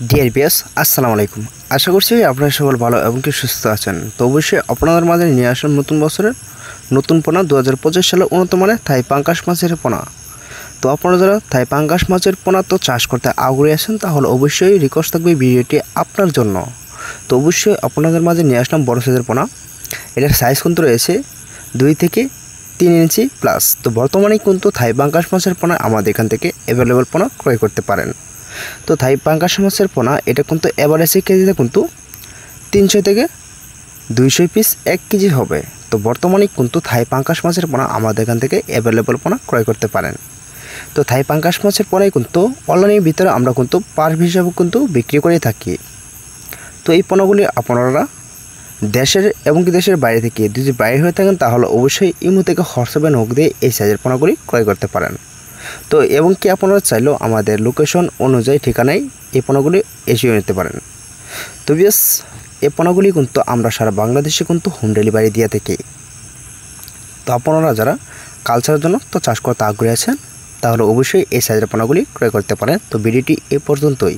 Dear viewers, আসসালামু আলাইকুম। আশা করছি আপনারা সকল ভালো এবং কি সুস্থ আছেন। তো অবশ্যই আপনাদের মাঝে নিয়ে আসলাম নতুন বছরের নতুন পোনা 2025 সালে উন্নত মানের থাই পাঙ্গাস মাছের পোনা। তো আপনারা যারা থাই পাঙ্গাস মাছের পোনা তো চাষ করতে আগ্রহী আছেন, তাহলে অবশ্যই রিকোয়েস্ট থাকবে ভিডিওটি আপনার জন্য। তো অবশ্যই আপনাদের মাঝে নিয়ে আসলাম বড় সাইজের পোনা। এটার সাইজ কিন্তু রয়েছে 2 থেকে 3 ইঞ্চি প্লাস। তো বর্তমানে কিন্তু থাই পাঙ্গাস মাছের পোনা আমাদের এখান থেকে অ্যাভেলেবল পোনা ক্রয় করতে পারেন। তো থাই পাঙ্গাস মাছের পোনা এটা কিন্তু এভারেজে কেজিতে কিন্তু 300 থেকে 200 পিস 1 কেজি হবে। তো বর্তমানে কিন্তু থাই পাঙ্গাস মাছের পোনা আমাদের এখান থেকে অ্যাভেলেবল পোনা ক্রয় করতে পারেন। তো থাই পাঙ্গাস মাছের পোনাই কিন্তু অনলাইনের ভিতরে আমরা কিন্তু পার হিসাবে কিন্তু বিক্রি করে থাকি। তো এই পোনাগুলি আপনারা দেশের এবং কি দেশের বাইরে থেকে যদি বাইরে হয়ে থাকেন তাহলে অবশ্যই ইমো থেকে হোয়াটসঅ্যাপে নক দিয়ে এই সাইজের পোনাগুলি ক্রয় করতে পারেন। তো এবং কি আপনারা চাইলেও আমাদের লোকেশন অনুযায়ী ঠিকানায় এই পণ্যগুলি এসিয়ে নিতে পারেন। তো বিয়াস এই পণ্যগুলি কিন্তু আমরা সারা বাংলাদেশে কিন্তু হোম ডেলিভারি দিয়ে থাকি। তো আপনারা যারা কালচারের জন্য তো চাষ করতে আগ্রহী আছেন তাহলে অবশ্যই এই সাইজের পণ্যগুলি ক্রয় করতে পারেন। তো ভিডিওটি এ পর্যন্তই।